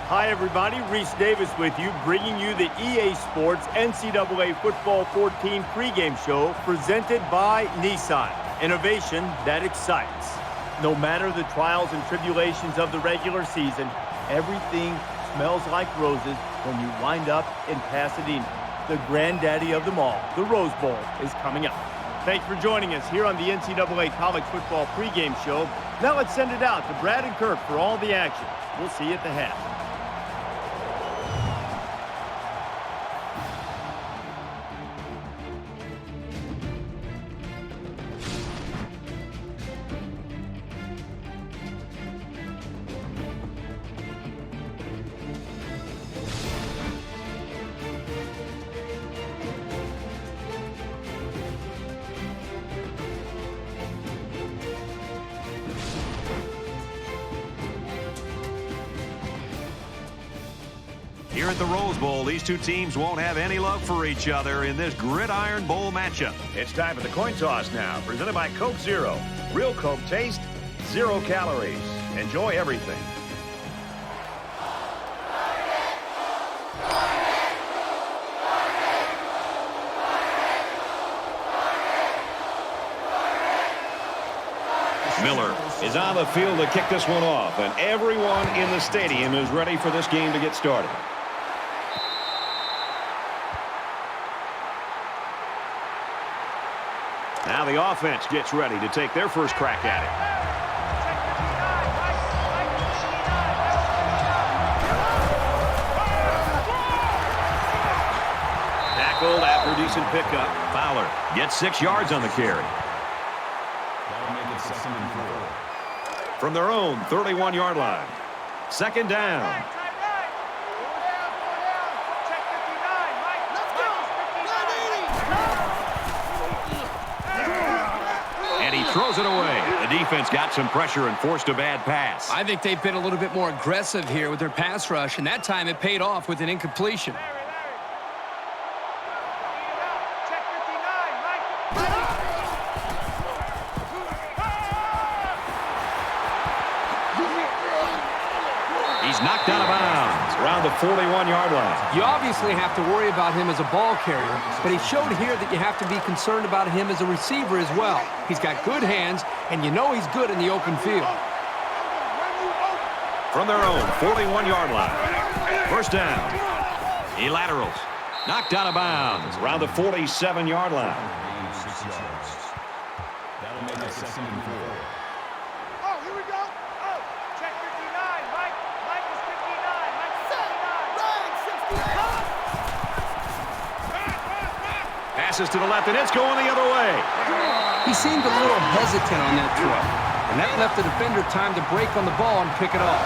Hi, everybody. Reese Davis with you, bringing you the EA Sports NCAA Football 14 pregame show presented by Nissan. Innovation that excites. No matter the trials and tribulations of the regular season, everything smells like roses when you wind up in Pasadena. The granddaddy of them all, the Rose Bowl, is coming up. Thanks for joining us here on the NCAA College Football pregame show. Now let's send it out to Brad and Kirk for all the action. We'll see you at the half. Here at the Rose Bowl, these two teams won't have any love for each other in this Gridiron Bowl matchup. It's time for the coin toss now, presented by Coke Zero. Real Coke taste, 0 calories. Enjoy everything. Miller is on the field to kick this one off, and everyone in the stadium is ready for this game to get started. Now the offense gets ready to take their first crack at it. Tackled after a decent pickup. Fowler gets 6 yards on the carry. From their own 31-yard line. Second down. And he throws it away. The defense got some pressure and forced a bad pass. I think they've been a little bit more aggressive here with their pass rush, and that time it paid off with an incompletion. He's knocked out of bounds around the 41-yard line. You obviously have to worry about him as a ball carrier, but he showed here that you have to be concerned about him as a receiver as well. He's got good hands, and you know he's good in the open field. From their own 41-yard line. First down. He laterals. Knocked out of bounds around the 47-yard line. That'll make it 2nd and 4. Oh, here we go. Oh, check 59. Mike is 59. Mike is 59. Passes to the left, and it's going the other way. He seemed a little hesitant on that throw, and that left the defender time to break on the ball and pick it off.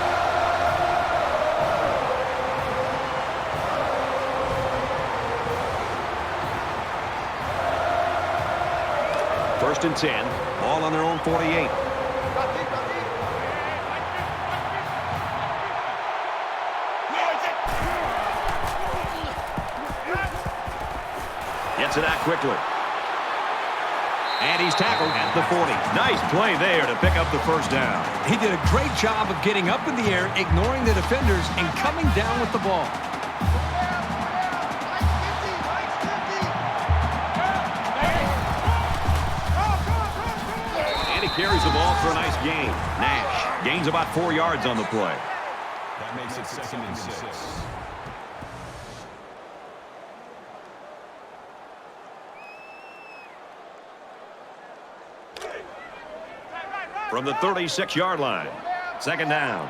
First and 10. Ball on their own 48. Gets it out quickly. And he's tackled at the 40. Nice play there to pick up the first down. He did a great job of getting up in the air, ignoring the defenders, and coming down with the ball. And he carries the ball for a nice gain. Nash gains about 4 yards on the play. That makes it 2nd and 6. From the 36-yard line. Second down.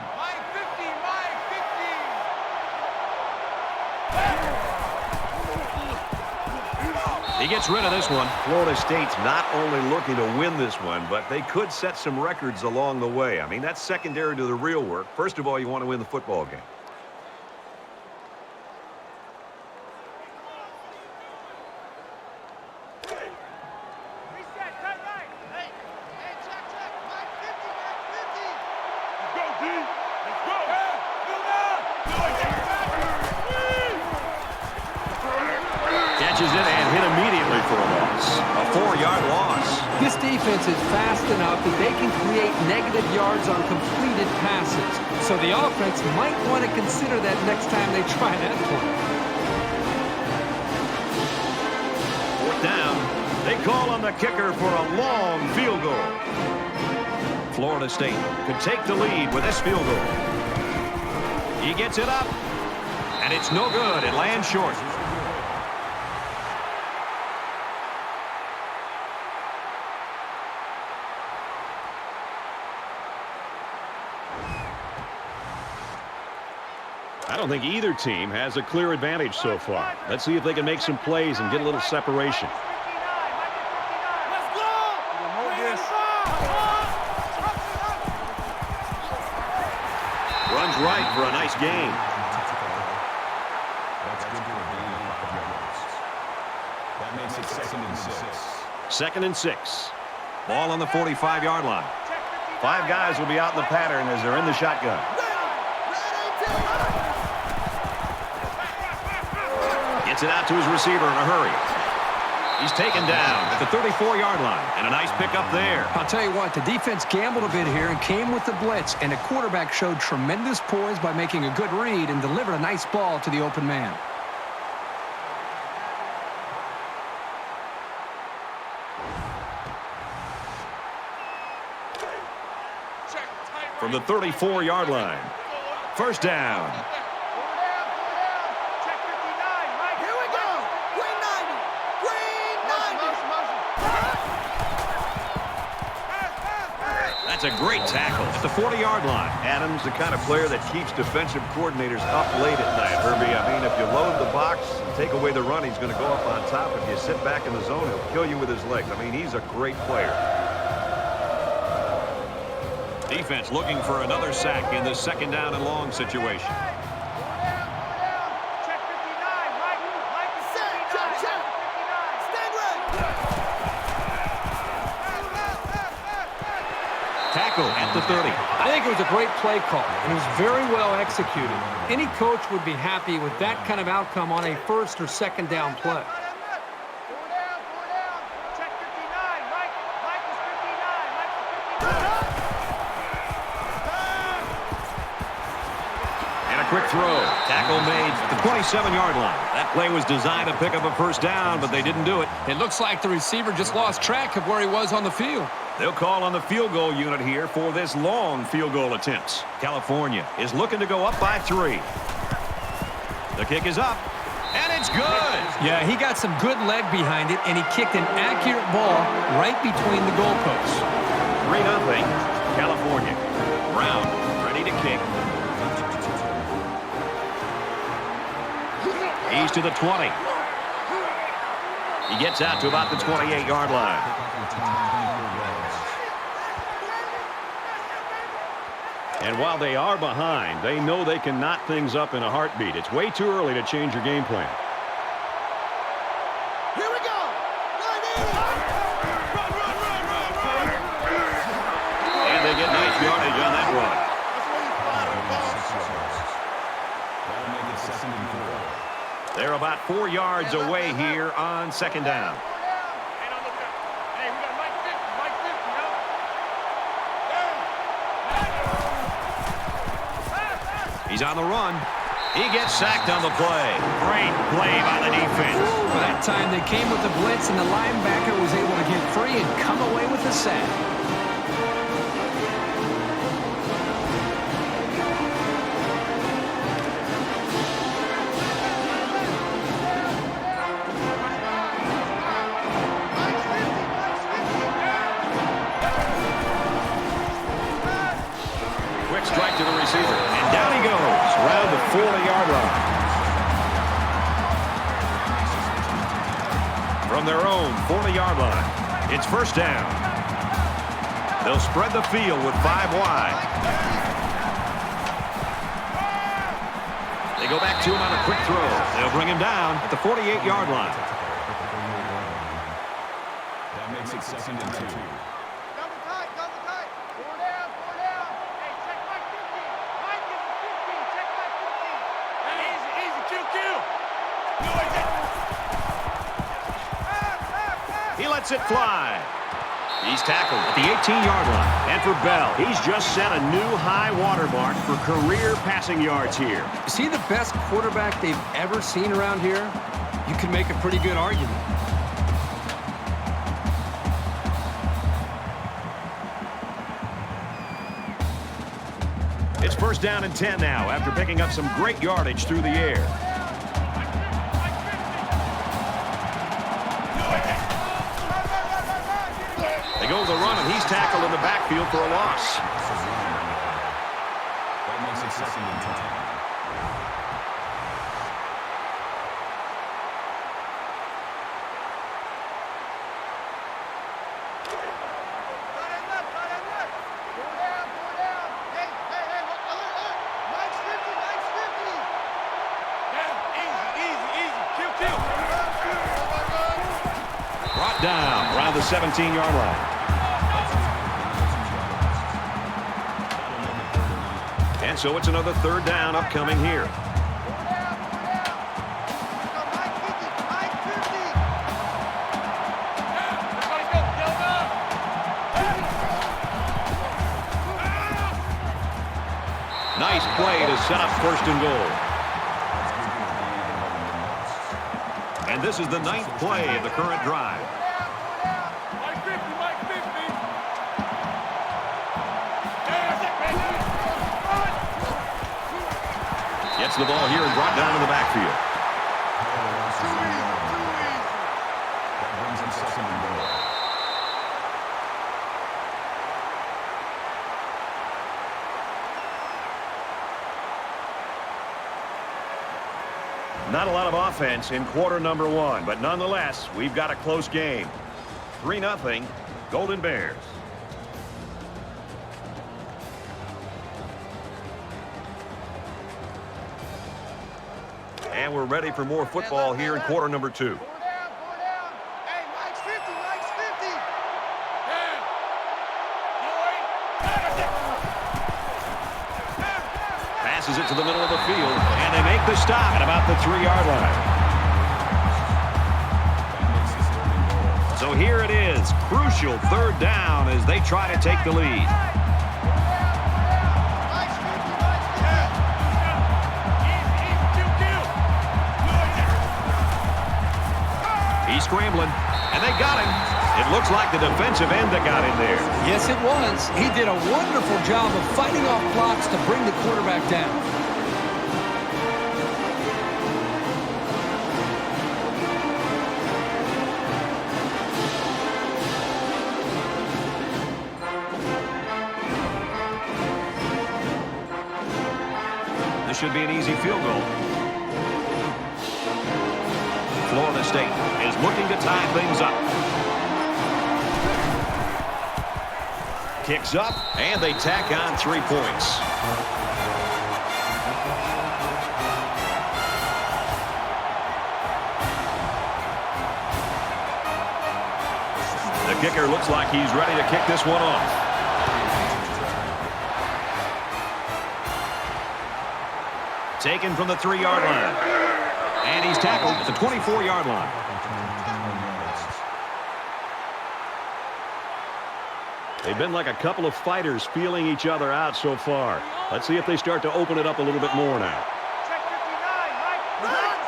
He gets rid of this one. Florida State's not only looking to win this one, but they could set some records along the way. I mean, that's secondary to the real work. First of all, you want to win the football game. catches it and hit immediately for a loss. A 4-yard loss. This defense is fast enough that they can create negative yards on completed passes. So the offense might want to consider that next time they try that play. 4th down. They call on the kicker for a long field goal. Florida State could take the lead with this field goal. He gets it up, and it's no good. It lands short. I don't think either team has a clear advantage so far. Let's see if they can make some plays and get a little separation. Runs right for a nice gain. That's good for a gain of 5 yards. That makes it 2nd and 6. 2nd and 6. Ball on the 45-yard line. 5 guys will be out in the pattern as they're in the shotgun. Gets it out to his receiver in a hurry. He's taken down at the 34-yard line, and a nice pickup there. I'll tell you what, the defense gambled a bit here and came with the blitz, and the quarterback showed tremendous poise by making a good read and delivered a nice ball to the open man. From the 34-yard line. 1st down. That's a great tackle at the 40-yard line. Adams, the kind of player that keeps defensive coordinators up late at night, Herbie. I mean, if you load the box and take away the run, he's going to go up on top. If you sit back in the zone, he'll kill you with his legs. I mean, he's a great player. Defense looking for another sack in this 2nd down and long situation. Tackle at the 30. I think it was a great play call, and it was very well executed. Any coach would be happy with that kind of outcome on a 1st or 2nd down play. Quick throw. Tackle made at the 27-yard line. That play was designed to pick up a 1st down, but they didn't do it. It looks like the receiver just lost track of where he was on the field. They'll call on the field goal unit here for this long field goal attempts. California is looking to go up by 3. The kick is up, and it's good. Yeah, he got some good leg behind it, and he kicked an accurate ball right between the goalposts. 3-0, California. Brown ready to kick. He's to the 20. He gets out to about the 28-yard line. And while they are behind, they know they can knot things up in a heartbeat. It's way too early to change your game plan. Here we go. And they get nice yardage on that run. That'll make it 2nd and 4. They're about 4 yards away here on 2nd down. He's on the run. He gets sacked on the play. Great play by the defense. By that time, they came with the blitz, and the linebacker was able to get free and come away with the sack. Strike to the receiver, and down he goes around the 40-yard line. From their own 40-yard line, it's 1st down. They'll spread the field with 5 wide. They go back to him on a quick throw. They'll bring him down at the 48-yard line. That makes it 2nd and 2. Double tight. 4 down. Hey, check my 50. Mike is the 50. Check my 50. Easy, QQ. lets it fly. He's tackled at the 18-yard line. And for Bell, he's just set a new high water mark for career passing yards here. You see the best quarterback they've ever seen around here? You can make a pretty good argument. It's first down and 10 now after picking up some great yardage through the air. They go to the run, and he's tackled in the backfield for a loss. That makes it second and 10. Brought down around the 17-yard line. And so it's another third down upcoming here. Nice play to set up first and goal. And this is the 9th play of the current drive. Gets the ball here and brought down in the backfield. That brings him second and goal. Not a lot of offense in quarter number 1, but nonetheless, we've got a close game. 3-0, Golden Bears. And we're ready for more football here in quarter number 2. Hey, Mike's 50, Mike's 50. Passes it to the middle of the field, and they make the stop at about the 3-yard line. So here it is, crucial third down as they try to take the lead. He's scrambling, and they got him. It looks like the defensive end that got in there. Yes, it was. He did a wonderful job of fighting off blocks to bring the quarterback down. This should be an easy field goal. Florida State is looking to tie things up. Kicks up, and they tack on 3 points. The kicker looks like he's ready to kick this one off. Taken from the 3-yard line. And he's tackled at the 24-yard line. They've been like a couple of fighters feeling each other out so far. Let's see if they start to open it up a little bit more now. Check 59, Mike.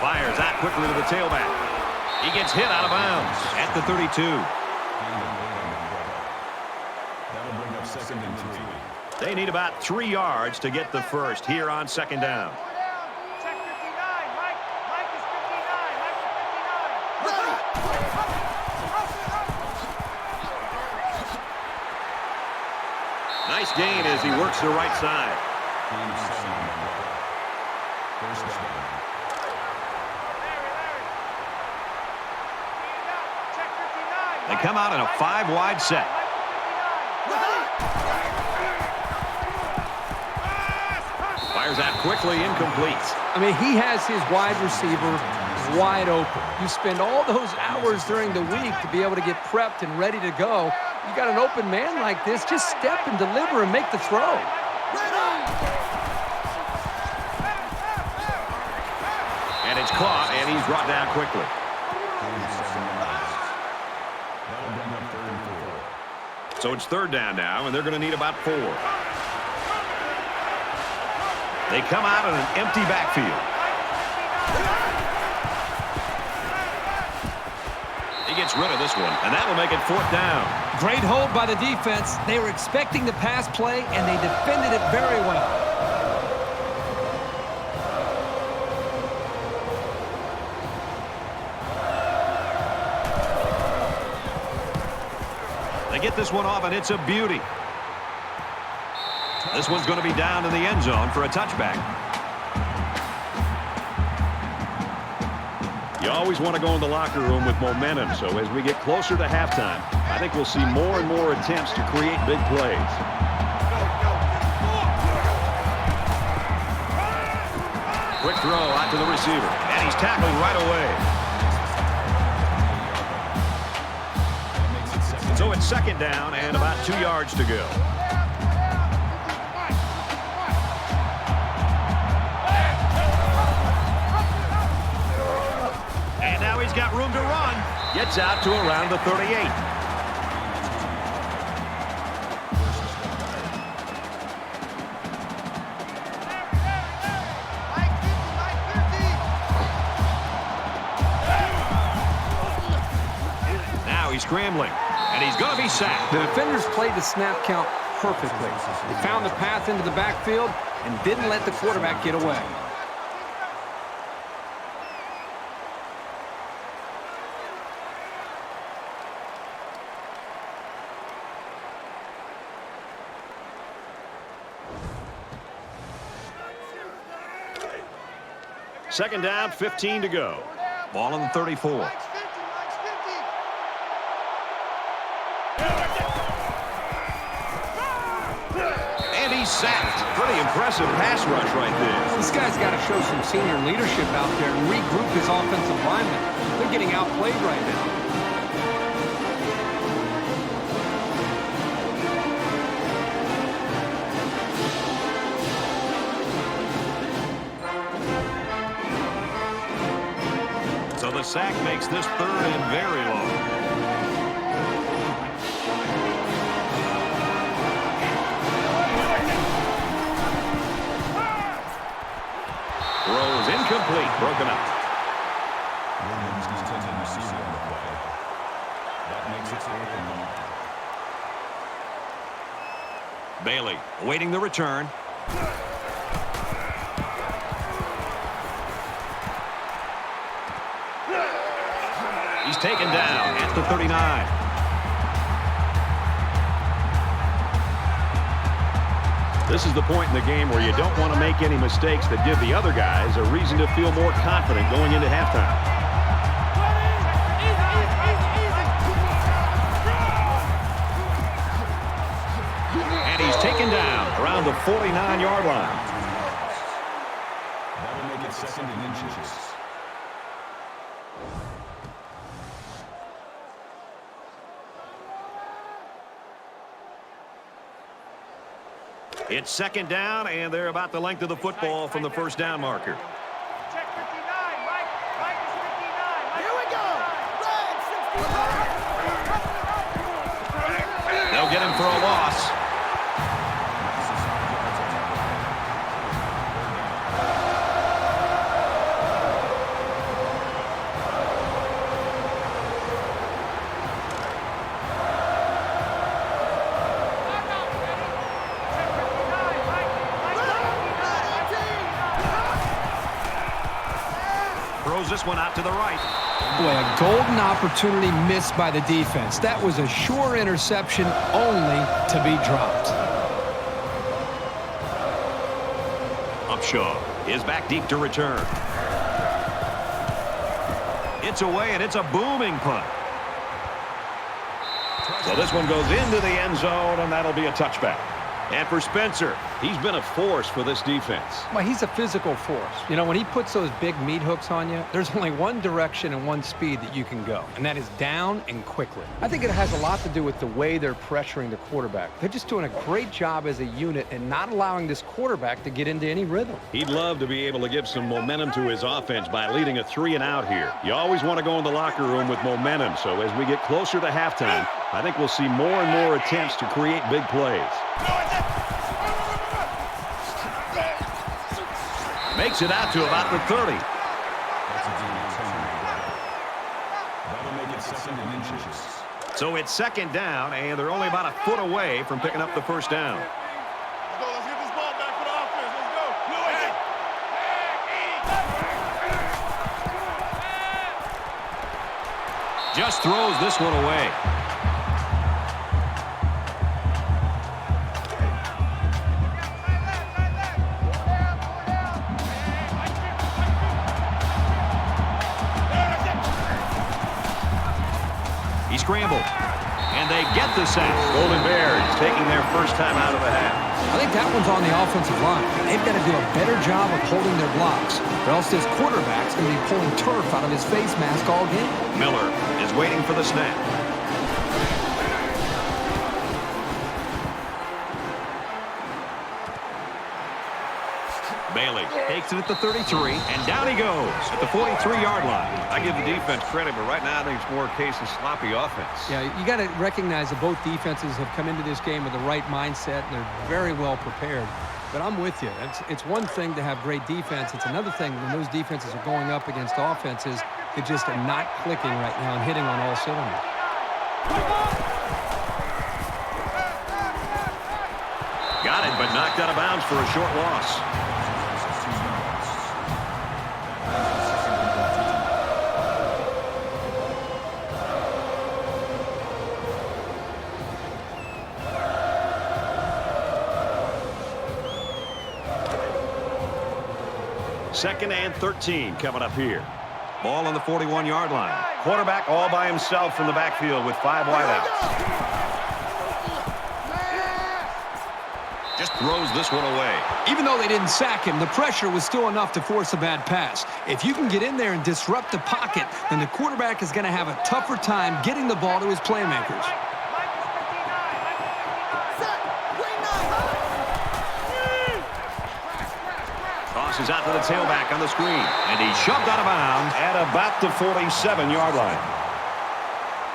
Fires out quickly to the tailback. He gets hit out of bounds at the 32. That'll bring up second and 3. They need about 3 yards to get the first here on second down. Check 59, Mike. Mike is 59. Mike is 59. Nice gain as he works the right side. First down. Check 59. They come out in a 5-wide set. Fires out quickly, incomplete. I mean, he has his wide receiver wide open. You spend all those hours during the week to be able to get prepped and ready to go. You got an open man like this, just step and deliver and make the throw. And it's caught, and And he's brought down quickly. So it's third down now, and they're going to need about 4. They come out in an empty backfield. He gets rid of this one, and that'll make it 4th down. Great hold by the defense. They were expecting the pass play, and they defended it very well. They get this one off, and it's a beauty. This one's going to be down in the end zone for a touchback. You always want to go in the locker room with momentum, so as we get closer to halftime, I think we'll see more and more attempts to create big plays. Quick throw out to the receiver, and he's tackled right away. So it's second down and about 2 yards to go. And now he's got room to run. Gets out to around the 38. Now he's scrambling. And he's going to be sacked. The defenders played the snap count perfectly. They found the path into the backfield and didn't let the quarterback get away. Second down, 15 to go. Ball on the 34. Sacked. Pretty impressive pass rush right there. This guy's got to show some senior leadership out there and regroup his offensive linemen. They're getting outplayed right now. So the sack makes this third and very long. Throws incomplete, broken up. Bailey awaiting the return. He's taken down at the 39. This is the point in the game where you don't want to make any mistakes that give the other guys a reason to feel more confident going into halftime. And he's taken down around the 49-yard line. That'll make it 2nd and inches. It's second down, and they're about the length of the football from the first down marker. Check 59, Mike. Mike is 59. Here we go. Red 65. They'll get him for a loss. This one out to the right. Boy, a golden opportunity missed by the defense. That was a sure interception, only to be dropped. Upshaw is back deep to return. It's away, and it's a booming punt. So this one goes into the end zone, and that'll be a touchback. And for Spencer, He's been a force for this defense. Well, he's a physical force. You know, when he puts those big meat hooks on you, there's only one direction and one speed that you can go, and that is down and quickly. I think it has a lot to do with the way they're pressuring the quarterback. They're just doing a great job as a unit and not allowing this quarterback to get into any rhythm. He'd love to be able to give some momentum to his offense by leading a 3-and-out here. You always want to go in the locker room with momentum, so as we get closer to halftime, I think we'll see more and more attempts to create big plays. Makes it out to about the 30. That'll make it 2nd and inches. So it's 2nd down, and they're only about a foot away from picking up the first down. Let's go. Let's get this ball back for the offense. Let's go. Just throws this one away. He scrambled, and they get the sack. Golden Bears taking their first time out of the half. I think that one's on the offensive line. They've got to do a better job of holding their blocks, or else this quarterback's going to be pulling turf out of his face mask all game. Miller is waiting for the snap. Bailey takes it at the 33, and down he goes at the 43-yard line. I give the defense credit, but right now I think it's more a case of sloppy offense. Yeah, you got to recognize that both defenses have come into this game with the right mindset, and they're very well prepared. But I'm with you. It's one thing to have great defense. It's another thing when those defenses are going up against offenses that just are not clicking right now and hitting on all cylinders. Got it, but knocked out of bounds for a short loss. Second and 13 coming up here. Ball on the 41-yard line. Quarterback all by himself in the backfield with 5 wideouts. Just throws this one away. Even though they didn't sack him, the pressure was still enough to force a bad pass. If you can get in there and disrupt the pocket, then the quarterback is going to have a tougher time getting the ball to his playmakers. Tosses out to the tailback on the screen, and he's shoved out of bounds At about the 47-yard line.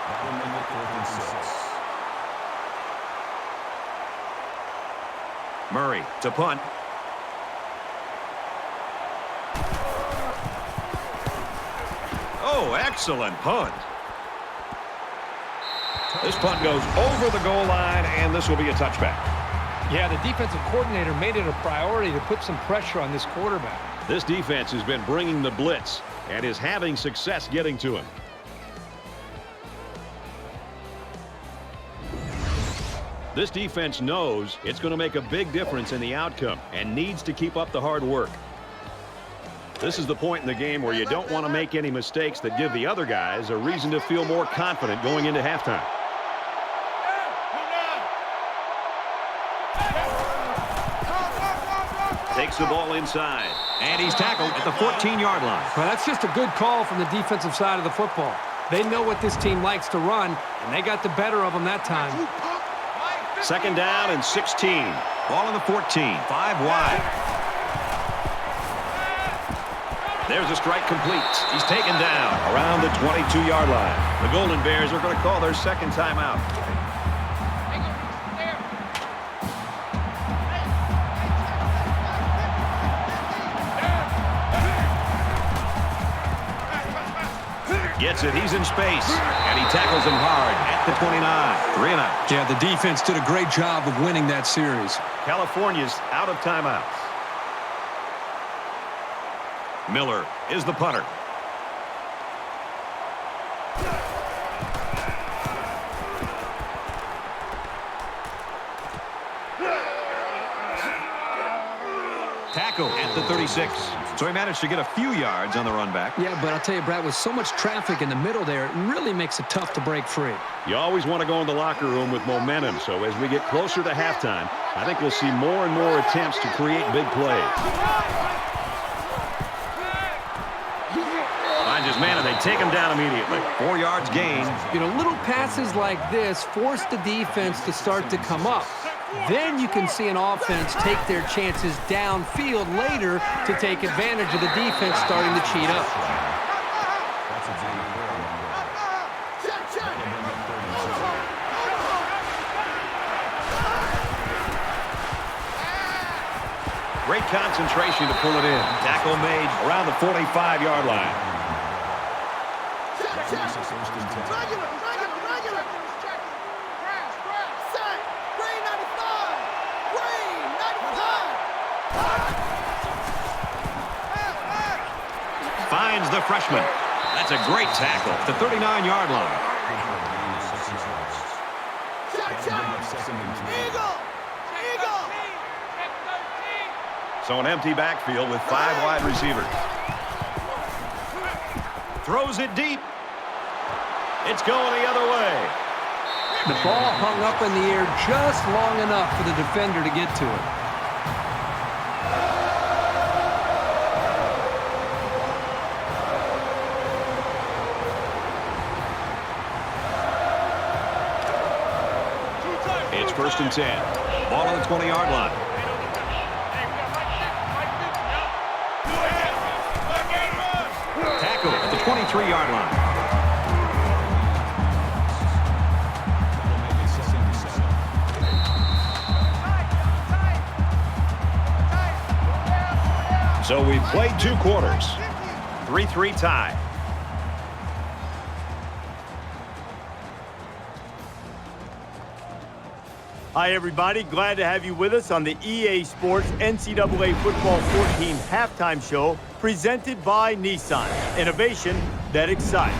That'll make it 4th and 6. Murray to punt. Oh, excellent punt. This punt goes over the goal line, and this will be a touchback. Yeah, the defensive coordinator made it a priority to put some pressure on this quarterback. This defense has been bringing the blitz and is having success getting to him. This defense knows it's going to make a big difference in the outcome and needs to keep up the hard work. This is the point in the game where you don't want to make any mistakes that give the other guys a reason to feel more confident going into halftime. Takes the ball inside, and he's tackled at the 14-yard line. Well, that's just a good call from the defensive side of the football. They know what this team likes to run, and they got the better of them that time. Second down and 16. Ball on the 14, 5 wide. There's a strike complete. He's taken down Around the 22-yard line. The Golden Bears are going to call their second timeout. Gets it. He's in space, and he tackles him hard at the 29. 3-and-out. Yeah, the defense did a great job of winning that series. California's out of timeouts. Miller is the punter. Tackle at the 36. So he managed to get a few yards on the run back. Yeah, but I'll tell you, Brad, with so much traffic in the middle there, it really makes it tough to break free. You always want to go in the locker room with momentum, so as we get closer to halftime, I think we'll see more and more attempts to create big plays. Finds his man, and they take him down immediately. 4 yards gain. You know, little passes like this force the defense to start to come up. Then you can see an offense take their chances downfield later to take advantage of the defense starting to cheat up. Great concentration to pull it in. Tackle made around the 45-yard line. Finds the freshman. That's a great tackle at the 39-yard line. So an empty backfield with 5 wide receivers. Throws it deep. It's going the other way. The ball hung up in the air just long enough for the defender to get to it. It's 1st and 10. Ball on the 20-yard line. Tackle at the 23-yard line. So we've played 2 quarters. 3-3 tie. Hi, everybody. Glad to have you with us on the EA Sports NCAA Football 14 halftime show presented by Nissan. Innovation that excites.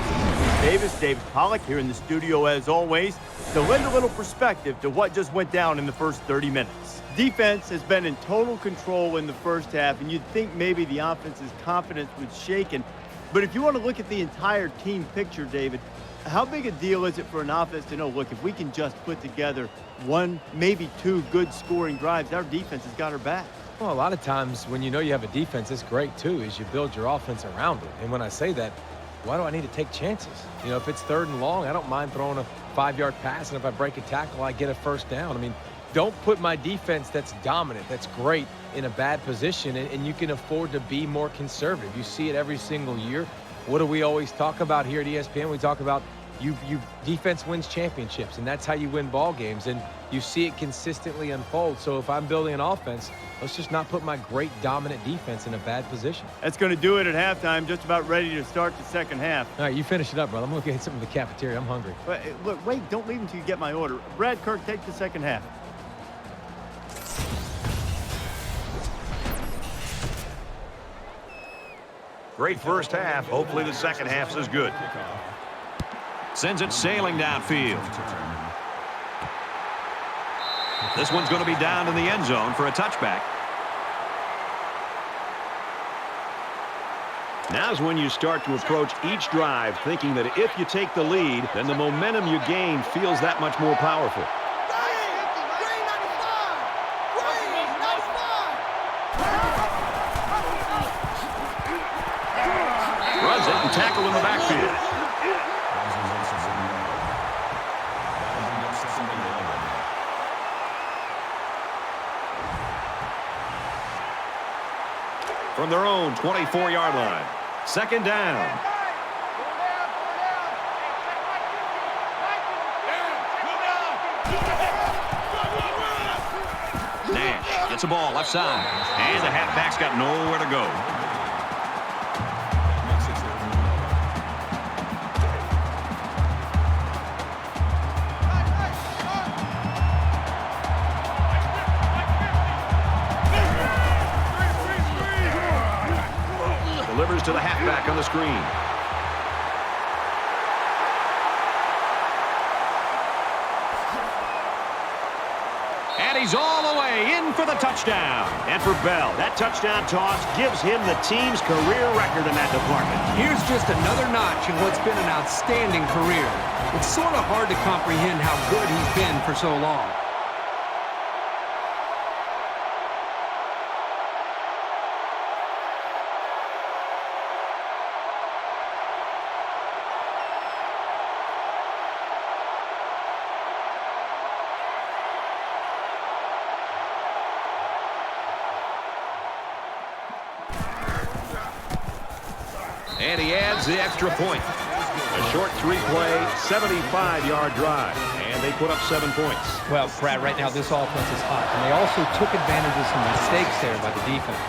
David Pollack here in the studio as always to lend a little perspective to what just went down in the first 30 minutes. Defense has been in total control in the first half, and you'd think maybe the offense's confidence was shaken. But if you want to look at the entire team picture, David, how big a deal is it for an offense to know, look, if we can just put together 1, maybe 2 good scoring drives, our defense has got our back? Well, a lot of times when you know you have a defense, it's great too, is you build your offense around it. And when I say that, why do I need to take chances? You know, if it's 3rd and long, I don't mind throwing a 5-yard pass, and if I break a tackle, I get a 1st down. I mean, don't put my defense that's dominant, that's great, in a bad position, and you can afford to be more conservative. You see it every single year. What do we always talk about here at ESPN? We talk about you defense wins championships, and that's how you win ball games, and you see it consistently unfold. So if I'm building an offense, let's just not put my great dominant defense in a bad position. That's going to do it at halftime, just about ready to start the second half. All right, you finish it up, brother. I'm going to get something in the cafeteria. I'm hungry. But look, wait, don't leave until you get my order. Brad Kirk, take the second half. Great first half. Hopefully the second half's as good. Sends it sailing downfield. This one's going to be down in the end zone for a touchback. Now's when you start to approach each drive thinking that if you take the lead, then the momentum you gain feels that much more powerful. Runs it and tackle in the backfield. From their own 24-yard line. 2nd down. Nash gets a ball left side. And the halfback's got nowhere to go. Delivers to the halfback on the screen. And he's all the way in for the touchdown. And for Bell, that touchdown toss gives him the team's career record in that department. Here's just another notch in what's been an outstanding career. It's sort of hard to comprehend how good he's been for so long. And he adds the extra point. A short 3-play, 75-yard drive. And they put up 7 points. Well, Brad, right now this offense is hot. And they also took advantage of some mistakes there by the defense.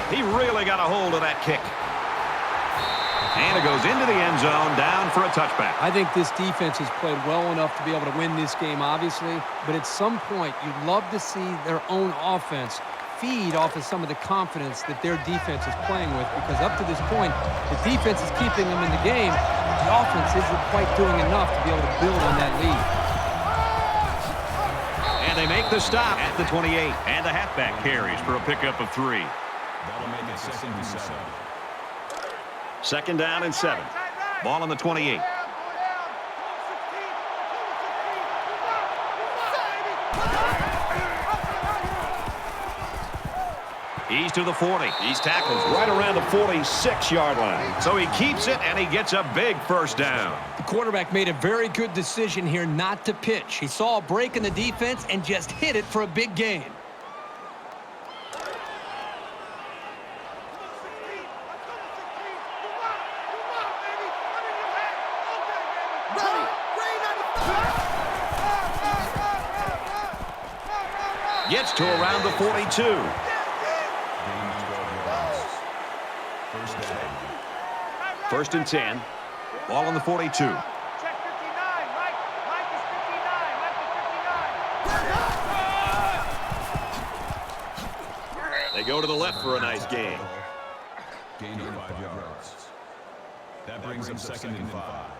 He really got a hold of that kick. And it goes into the end zone, down for a touchback. I think this defense has played well enough to be able to win this game, obviously. But at some point, you'd love to see their own offense feed off of some of the confidence that their defense is playing with. Because up to this point, the defense is keeping them in the game. The offense isn't quite doing enough to be able to build on that lead. And they make the stop at the 28. And the halfback carries for a pickup of 3. That'll make it 2nd and 7. 2nd down and 7. Ball on the 28. He's to the 40. He's tackled right around the 46-yard line. So he keeps it, and he gets a big first down. The quarterback made a very good decision here not to pitch. He saw a break in the defense and just hit it for a big gain. Gets to around the 42. First and 10. Ball on the 42. Check 59, Mike. Mike is 59. Mike is 59. They go to the left for a nice gain. Gain of 5 yards. That brings up 2nd and 5.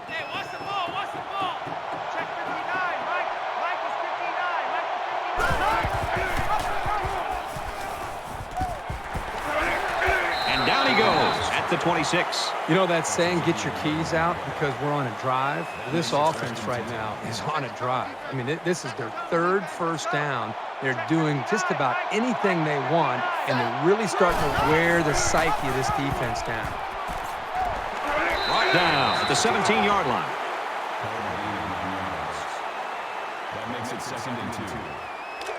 Hey, watch the ball. Watch the ball. Check 59, Mike. Mike is 59. Mike is 59. And down he goes at the 26. You know that saying, get your keys out because we're on a drive? This offense right now is on a drive. I mean, this is their 3rd first down. They're doing just about anything they want, and they're really starting to wear the psyche of this defense down. Brought down at the 17-yard line. That makes it 2nd and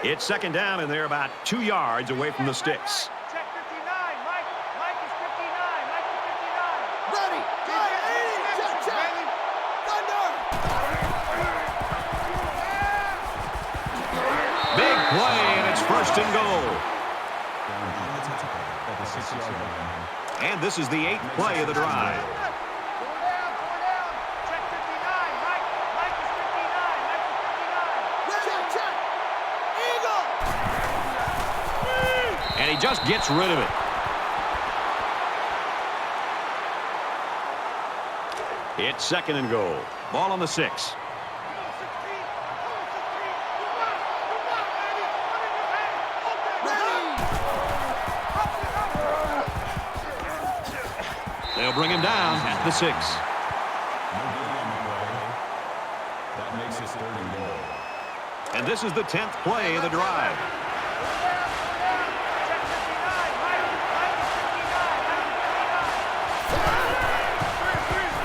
2. It's 2nd down, and they're about 2 yards away from the sticks. Check 59, Mike. Mike is 59. Mike is 59. Ready. Check, check. Thunder. Big play, and it's 1st and goal. At the 6-yard line. And this is the 8th play of the drive. Go down. Check 59, Mike. Mike is 59. Mike is 59. Check. Eagle. And he just gets rid of it. It's 2nd and goal. Ball on the 6. They'll bring him down at the 6. No good on the play. That makes it 3rd and goal. And this is the 10th play of the drive. Check 59, Mike. Mike is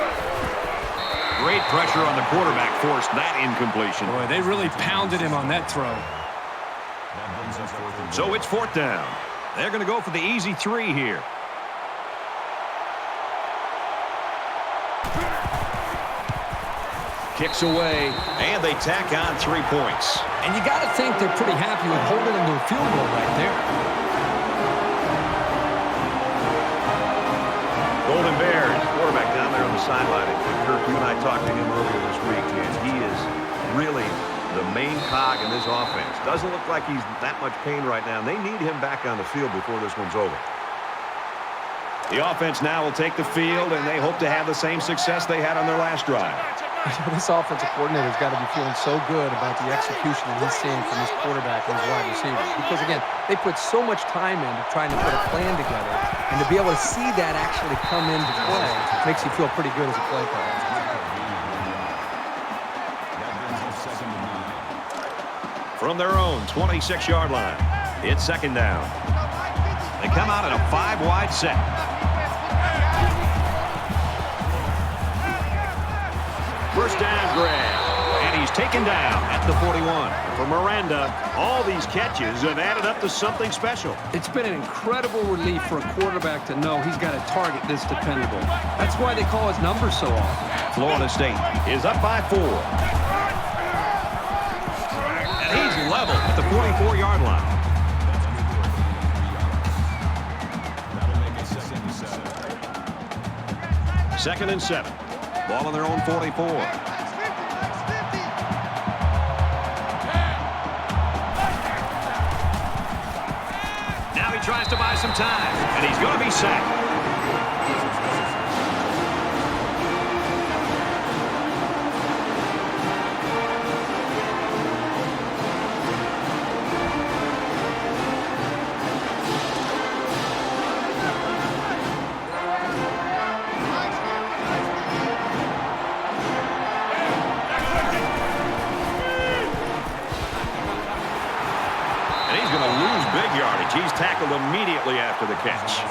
59. Great pressure on the quarterback forced that incompletion. Boy, they really pounded him on that throw. That brings us 4th and So goal. it's 4th down. They're going to go for the easy 3 here. Kicks away, and they tack on 3 points. And you got to think they're pretty happy with holding them to a field goal right there. Golden Bears, quarterback down there on the sideline. And Kirk, you and I talked to him earlier this week, and he is really the main cog in this offense. Doesn't look like he's that much pain right now. They need him back on the field before this one's over. The offense now will take the field, and they hope to have the same success they had on their last drive. This offensive coordinator's got to be feeling so good about the execution that he's seeing from his quarterback and his wide receivers. Because, again, they put so much time into trying to put a plan together, and to be able to see that actually come into play makes you feel pretty good as a play caller. That brings us 2nd and 9. From their own 26-yard line, it's 2nd down. They come out in a 5-wide set. First down grab, and he's taken down at the 41. For Miranda, all these catches have added up to something special. It's been an incredible relief for a quarterback to know he's got a target this dependable. That's why they call his number so often. Florida State is up by 4. And he's level at the 44-yard line. Second and 7. Ball on their own 44. Now he tries to buy some time, and he's going to be sacked. He's tackled immediately after the catch.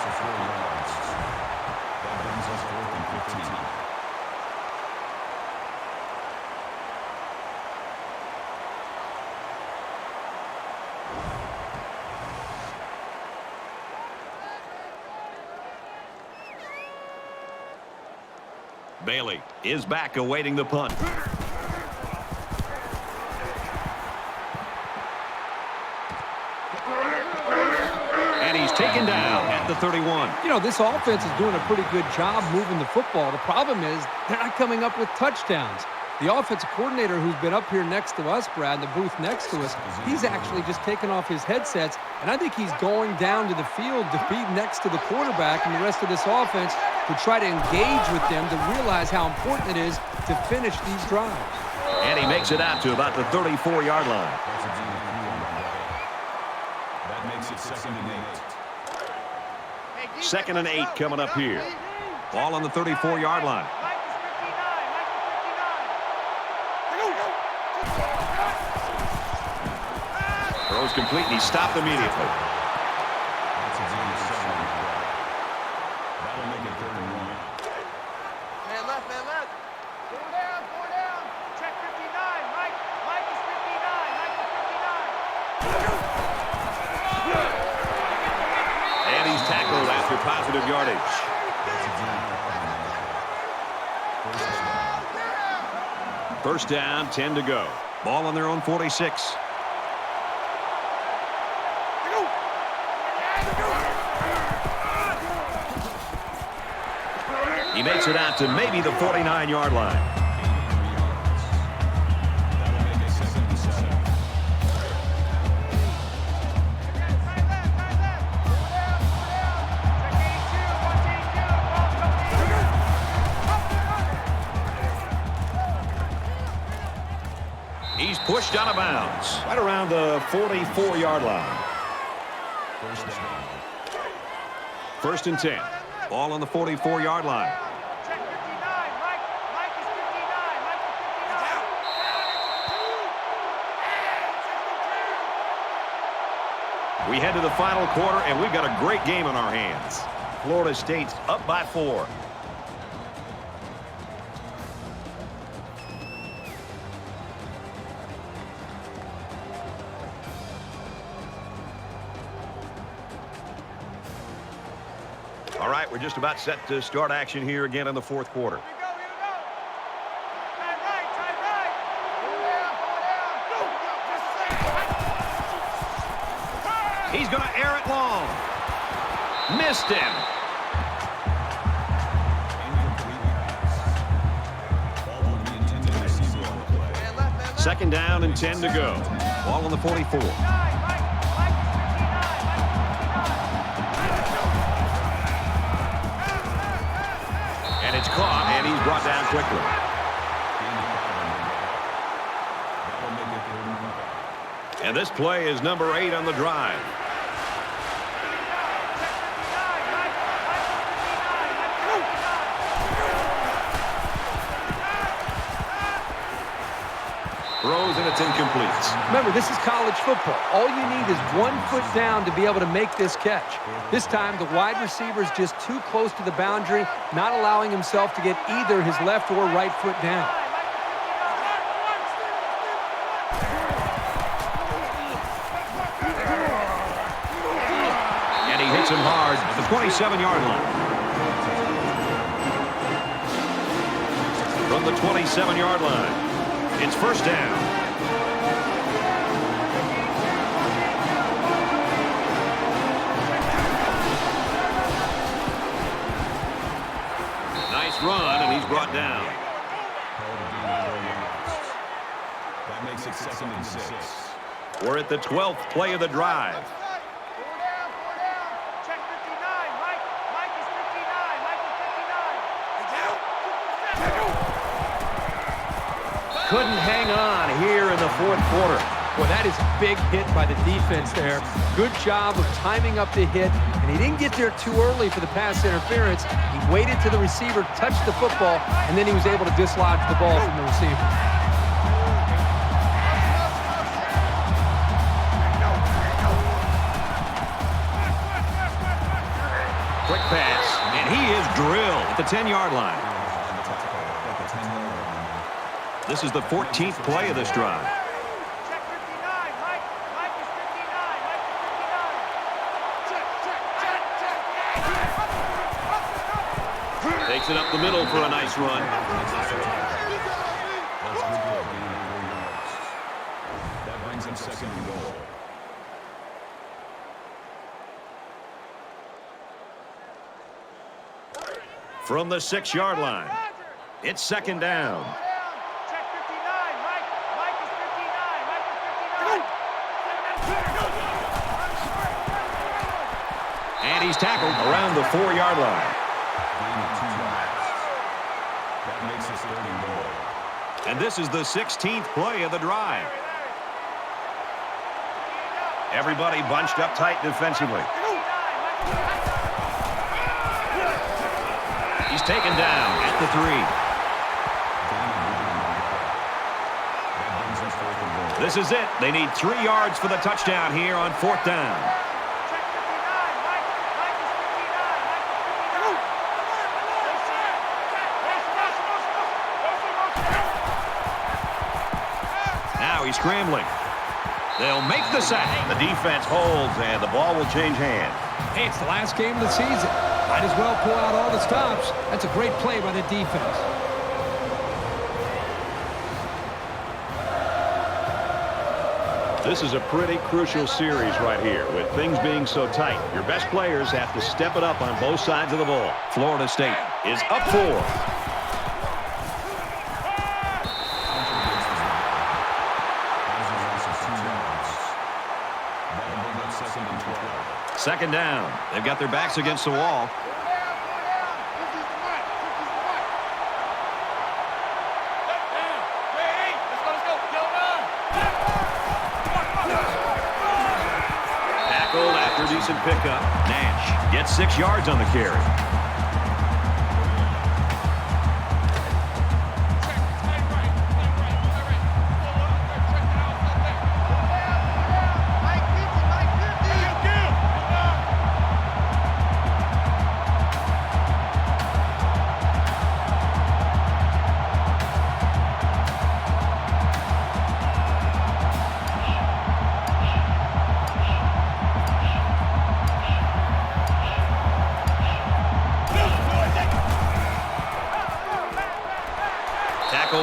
Bailey is back awaiting the punt. Taken down at the 31. You know, this offense is doing a pretty good job moving the football. The problem is they're not coming up with touchdowns. The offensive coordinator who's been up here next to us, Brad, in the booth next to us, he's actually just taken off his headsets, and I think he's going down to the field to be next to the quarterback and the rest of this offense to try to engage with them to realize how important it is to finish these drives. And he makes it out to about the 34-yard line. That makes it 2nd and 8. 2nd and 8 coming up here. Ball on the 34-yard line. Throws complete, and he stopped immediately. That'll make it 3rd and 1. Man left, man left. 4 down, 4 down. Check 59. Mike is 59. Mike is 59. And he's tackled after positive yardage. First down, 10 to go. Ball on their own 46. He makes it out to maybe the 49-yard line. He's pushed out of bounds right around the 44-yard line. First and 10. Ball on the 44-yard line. Check 59. Mike is 59. Mike is 59. We head to the final quarter, and we've got a great game on our hands. Florida State's up by 4. All right, we're just about set to start action here again in the 4th quarter. Here we go. Time right. 4 down. He's going to air it long. Missed him. Second down and 10 to go. Ball on the 44. And it's caught, and he's brought down quickly. And this play is number 8 on the drive. Throws, and it's incomplete. Remember, this is college football. All you need is 1 foot down to be able to make this catch. This time, the wide receiver is just too close to the boundary, not allowing himself to get either his left or right foot down. Hits him hard at the 27-yard line. From the 27-yard line, it's first down. Nice run, and he's brought down. That makes it 2nd and 6. We're at the 12th play of the drive. Four down. Check 59. Mike is 59. Mike is 59. Couldn't hang on here in the fourth quarter. Well, that is a big hit by the defense there. Good job of timing up the hit, and he didn't get there too early for the pass interference. He waited till the receiver touched the football, and then he was able to dislodge the ball from the receiver. Quick pass, and he is drilled at the 10-yard line. This is the 14th play of this drive. Check 59. Mike is 59. Mike is 59. Takes it up the middle for a nice run. That brings him 2nd and goal. From the 6-yard line, it's 2nd down. Check 59. Mike is 59. Mike is 59. And he's tackled around the 4-yard line. That makes it 3rd and goal. And this is the 16th play of the drive. Everybody bunched up tight defensively. He's taken down at the 3. This is it. They need 3 yards for the touchdown here on 4th down. Check 59. Mike is 59. Now he's scrambling. They'll make the sack. The defense holds, and the ball will change hands. Hey, it's the last game of the season. Might as well pull out all the stops. That's a great play by the defense. This is a pretty crucial series right here. With things being so tight, your best players have to step it up on both sides of the ball. Florida State is up 4. Second down. They've got their backs against the wall. Tackled after a decent pickup. Nash gets 6 yards on the carry.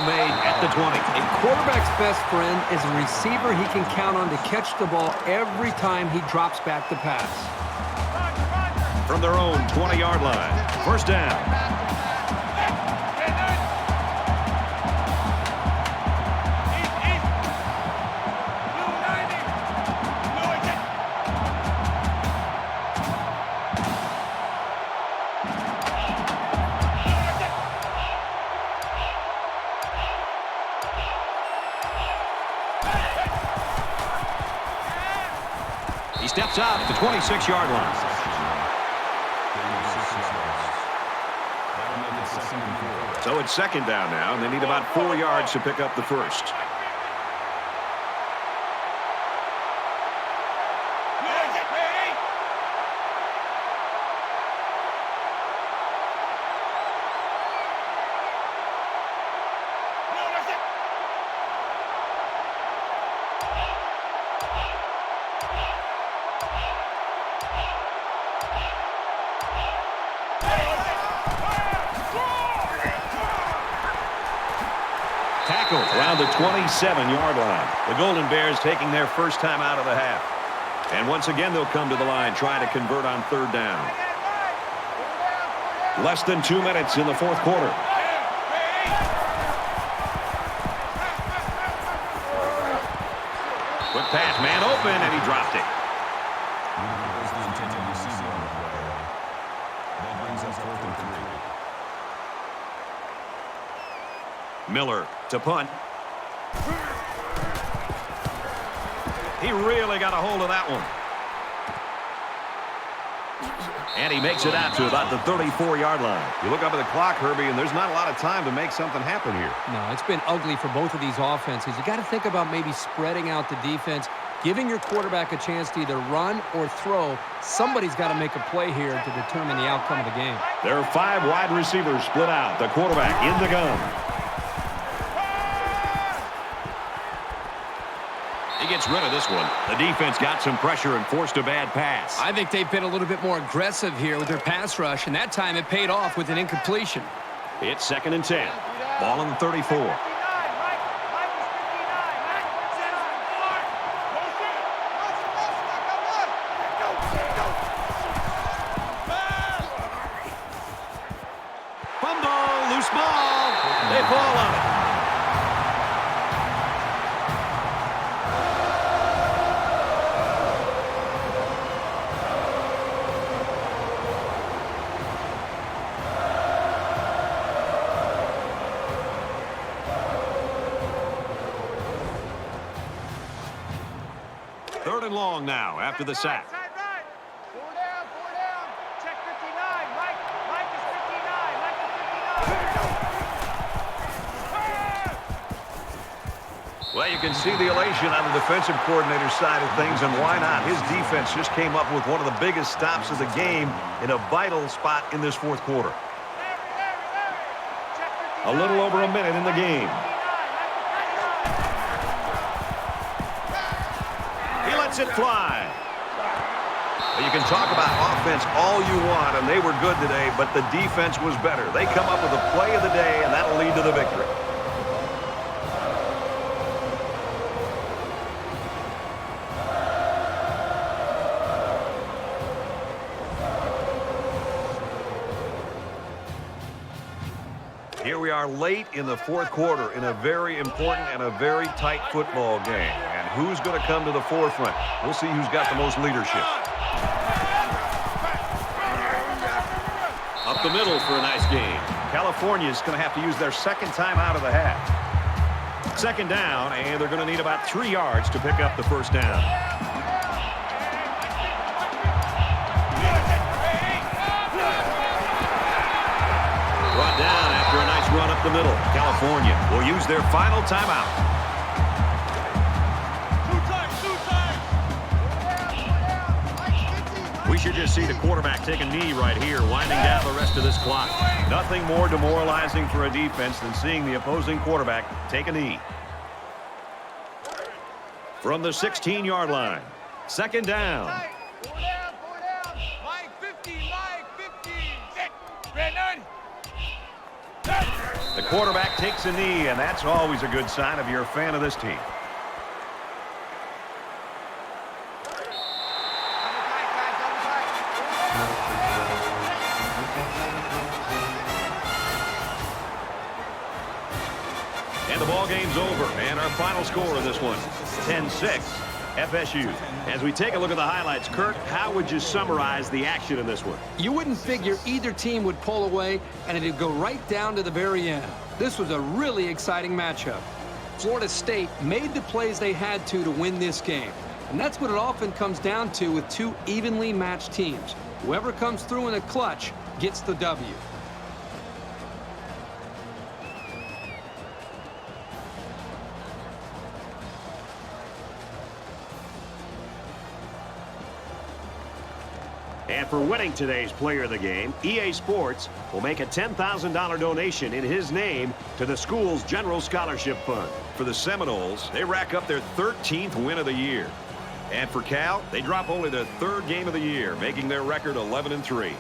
Made at the 20. A quarterback's best friend is a receiver he can count on to catch the ball every time he drops back to pass. From their own 20-yard line, first down. He steps out at the 26-yard line. So it's second down now, and they need about 4 yards to pick up the first. around the 27-yard line. The Golden Bears taking their first time out of the half. And once again, they'll come to the line trying to convert on third down. Less than 2 minutes in the fourth quarter. Quick pass, man open, and he dropped it. That brings us 4th and 3. Miller to punt. He really got a hold of that one. And he makes it out to about the 34-yard line. You look up at the clock, Herbie, and there's not a lot of time to make something happen here. No, it's been ugly for both of these offenses. You got to think about maybe spreading out the defense, giving your quarterback a chance to either run or throw. Somebody's got to make a play here to determine the outcome of the game. There are 5 wide receivers split out. The quarterback in the gun. He gets rid of this one. The defense got some pressure and forced a bad pass. I think they've been a little bit more aggressive here with their pass rush, and that time it paid off with an incompletion. It's 2nd and 10. Ball on the 34. Fumble, loose ball. They fall on it. Third and long now after the sack. Four down. Check 59. Mike is 59. Mike is 59. Well, you can see the elation on the defensive coordinator's side of things, and why not? His defense just came up with one of the biggest stops of the game in a vital spot in this fourth quarter. A little over a minute in the game. He lets it fly. Well, you can talk about offense all you want, and they were good today, but the defense was better. They come up with a play of the day, and that'll lead to the victory. Here we are late in the fourth quarter in a very important and a very tight football game. And who's going to come to the forefront? We'll see who's got the most leadership. Up the middle for a nice game. California's going to have to use their second time out of the half. 2nd down, and they're going to need about 3 yards to pick up the first down. Brought down after a nice run up the middle. California will use their final timeout. We should just see the quarterback take a knee right here, winding down the rest of this clock. Nothing more demoralizing for a defense than seeing the opposing quarterback take a knee. From the 16-yard line, 2nd down. Four down. Mike 50. Brandon. The quarterback takes a knee, and that's always a good sign if you're a fan of this team. And the ball game's over, and our final score in this one, 10-6, FSU. As we take a look at the highlights, Kurt, how would you summarize the action in this one? You wouldn't figure either team would pull away, and it'd go right down to the very end. This was a really exciting matchup. Florida State made the plays they had to win this game. And that's what it often comes down to with two evenly matched teams. Whoever comes through in the clutch gets the W. And for winning today's player of the game, EA Sports will make a $10,000 donation in his name to the school's General Scholarship Fund. For the Seminoles, they rack up their 13th win of the year. And for Cal, they drop only their 3rd game of the year, making their record 11-3.